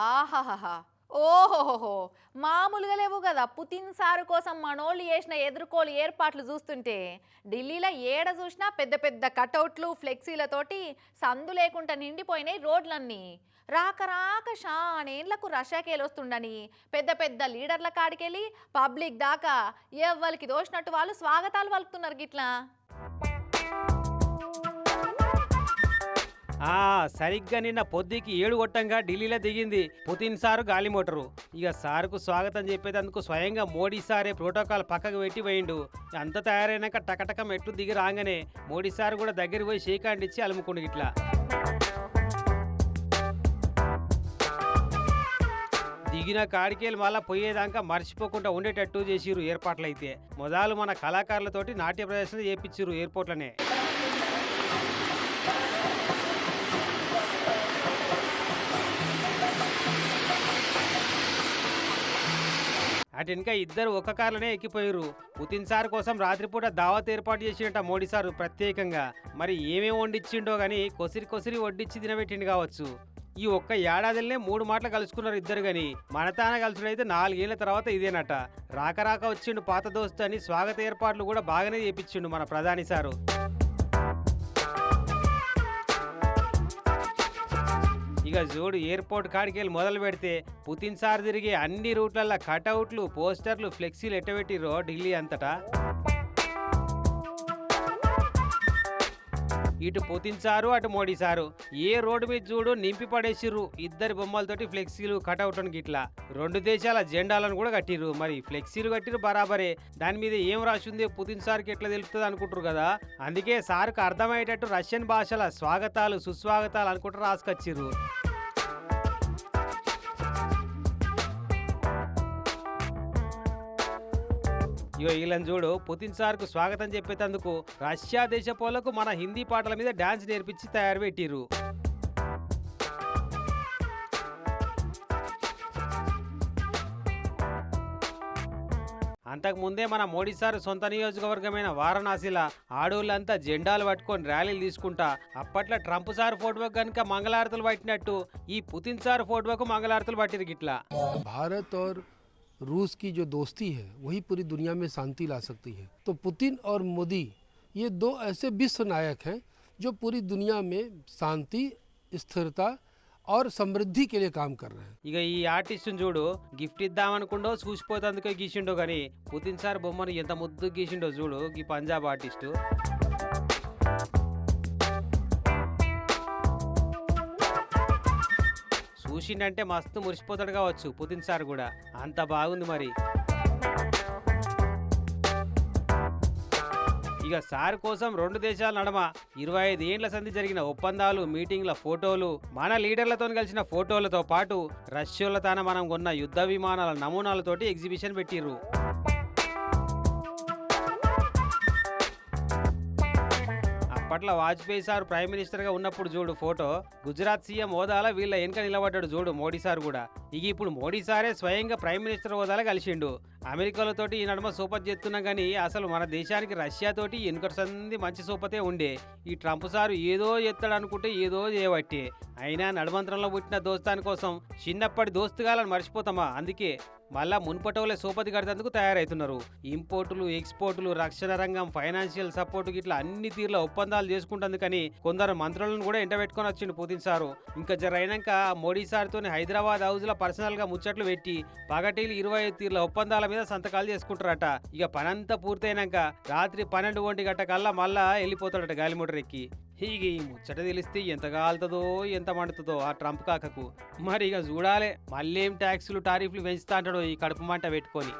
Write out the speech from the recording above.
ఆహాహాహా! ఓహోహోహో! మామూలుగా లేవు గదా! పుతిన్ సారు కోసం మనోళ్ళు చేసిన ఎదుర్కోలు ఏర్పాట్లు జూస్తుంటే, ఢిల్లీలో ఏడ జూసినా పెద్ద పెద్ద కటౌట్లు, ఫ్లెక్సీలతోటి సందు లేకుండా నిండిపోయినాయి రోడ్లన్నీ. రాక రాక శానేండ్లకు రష్యాకెళ్ళొస్తుండని పెద్ద పెద్ద లీడర్ల కాడికెళ్ళి పబ్లిక్ దాకా ఎవ్వలికి దోచినట్టు వాళ్ళు స్వాగతాలు పలుకుతున్నారు గిట్లా. సరిగ్గా నిన్న పొద్దుకి 7 గొట్టంగా ఢిల్లీలో దిగింది పుతిన్ సారు గాలి మోటరు. ఇక సారుకు స్వాగతం చెప్పేందుకు స్వయంగా మోడీ సారే ప్రోటోకాల్ పక్కకు పెట్టి పోయిండు. అంత తయారైనాక టకటక మెట్లు దిగి రాగానే మోడీ సారు కూడా దగ్గరికి పోయి షేక్ హ్యాండ్ ఇచ్చి అలుముకుండు ఇట్లా. దిగిన కాడికేలు మళ్ళా పోయేదాకా మర్చిపోకుండా ఉండేటట్టు చేసిరు ఏర్పాట్లయితే. మొదలు మన కళాకారులతోటి నాట్య ప్రదర్శన చేపించిరు ఎయిర్పోర్ట్లనే. అటు ఇంకా ఇద్దరు ఒక్క కార్లోనే ఎక్కిపోయారు. పుతిన్ సార్ కోసం రాత్రిపూట దావత్ ఏర్పాటు చేసిండట మోడీ సారు ప్రత్యేకంగా. మరి ఏమేమి వండిచ్చిండో గాని కొసిరి కొసిరి వడ్డిచ్చి తినబెట్టిండు కావచ్చు. ఈ ఒక్క ఏడాదిలోనే 3 మాటలు కలుసుకున్నారు ఇద్దరు గాని. మన తాన కలుసుడైతే 4 ఏళ్ల తర్వాత ఇదేనట. రాక రాక వచ్చిండు పాత దోస్తు అని స్వాగత ఏర్పాట్లు కూడా బాగానే చేపించిండు మన ప్రధాని సారు. ఇక చూడు ఎయిర్పోర్ట్ కాడికెళ్ళి మొదలు పెడితే పుతిన్ సార్ తిరిగి అన్ని రూట్లల్లో కటౌట్లు, పోస్టర్లు, ఫ్లెక్సీలు ఎట్టబెట్టిరో ఢిల్లీ అంతటా. ఇటు పుతిన్ సారు అటు మోడీ సారు ఏ రోడ్డు మీద చూడు నింపి పడేసిర్రు ఇద్దరి బొమ్మలతోటి ఫ్లెక్సీలు కటౌట్ గిట్లా. 2 దేశాల జెండాలను కూడా కట్టిర్రు. మరి ఫ్లెక్సీలు కట్టిరు బరాబరే, దాని మీద ఏం రాసింది పుతిన్ సార్కి ఎట్లా తెలుస్తుంది అనుకుంటారు కదా. అందుకే సార్కు అర్థమయ్యేటట్టు రష్యన్ భాషల స్వాగతాలు సుస్వాగతాలు అనుకుంటూ రాసుకొచ్చిర్రు. ఇగో వీళ్ళని చూడు పుతిన్ సార్కు స్వాగతం చెప్పేందుకు రష్యా దేశ పోలకు మన హిందీ పాటల మీద డాన్స్ నేర్పించి తయారు పెట్టిర్రు. అంతకుముందే మన మోడీ సార్ సొంత నియోజకవర్గమైన వారణాసిలో ఆడోళ్ళంతా జెండాలు పట్టుకొని ర్యాలీలు తీసుకుంటా అప్పట్లో ట్రంప్ సార్ ఫోటోకు కనుక మంగళారతులు పట్టినట్టు ఈ పుతిన్ సార్ ఫోటోకు మంగళారతులు పట్టిరు గిట్లా. भारत और रूस की जो दोस्ती है वही पूरी दुनिया में शांति ला सकती है। तो पुतिन और मोदी ये 2 ऐसे विश्व नायक हैं जो पूरी दुनिया में शांति, स्थिरता और समृद्धि के लिए काम कर रहे हैं. ఇక ఈ ఆర్టిస్ట్ చూడు గిఫ్ట్ ఇద్దామనుకుండో చూసిపోతందుకే గీసిండో గాని పుతిన్ సార్ బొమ్మను ఎంత ముద్దు గీసిండో చూడు ఈ పంజాబ్ ఆర్టిస్టు. చూసిండంటే మస్తు మురిసిపోతాడు కావచ్చు పుతిన్ సార్ కూడా, అంత బాగుంది మరి. ఇక సార్ కోసం 2 దేశాల నడమ 25 ఏండ్ల సంధి జరిగిన ఒప్పందాలు, మీటింగ్ల ఫోటోలు, మన లీడర్లతో కలిసిన ఫోటోలతో పాటు రష్యాల తాన మనం కొన్న యుద్ధ విమానాల నమూనాలతోటి ఎగ్జిబిషన్ పెట్టిర్రు. అప్పట్లో వాజ్పేయి సార్ ప్రైమ్ మినిస్టర్ గా ఉన్నప్పుడు చూడు ఫోటో, గుజరాత్ సీఎం హోదాలో వీళ్ళ వెనక నిలబడ్డాడు చూడు మోడీ సార్ కూడా. ఇక ఇప్పుడు మోడీ సారే స్వయంగా ప్రైమ్ మినిస్టర్ హోదాలో కలిసిండు. అమెరికాలతోటి ఈ నడుమ సోపత్ చేస్తున్నా కానీ అసలు మన దేశానికి రష్యాతోటి వెనుకటి సంది మంచి సోపతే ఉండే. ఈ ట్రంప్ సారు ఏదో చేస్తాడు అనుకుంటే ఏదో చేయబట్టే. అయినా నడుమంత్రంలో పుట్టిన దోస్తాని కోసం చిన్నప్పటి దోస్తుగాలను మర్చిపోతామా. అందుకే మళ్ళా మున్పటోలే సోపతి కడతందుకు తయారవుతున్నారు. ఇంపోర్టులు, ఎక్స్పోర్టులు, రక్షణ రంగం, ఫైనాన్షియల్ సపోర్ట్ ఇట్లా అన్ని తీర్ల ఒప్పందాలు చేసుకుంటందుకని కొందరు మంత్రులను కూడా ఎంటబెట్టుకొని వచ్చిండు పుతిన్ సారు. ఇంకా జరైనాక మోడీ సార్తో హైదరాబాద్ హౌస్ లో పర్సనల్ గా ముచ్చట్లు పెట్టి పగటీలు 25 తీర్ల ఒప్పందాల మీద సంతకాలు చేసుకుంటారట. ఇక పనంతా పూర్తయినాక రాత్రి 12 గంట కల్లా మళ్ళా వెళ్ళిపోతాడట గాలి మోటార్ ఎక్కి. ఇక ఈ ముచ్చట తెలిస్తే ఎంత కాలుతుందో ఎంత మండుతుందో ఆ ట్రంప్ కాకకు. మరి ఇక చూడాలే మళ్ళీ ఏం ట్యాక్సులు టారిఫ్లు పెంచుతా అంటాడో ఈ కడుపు మంట పెట్టుకొని.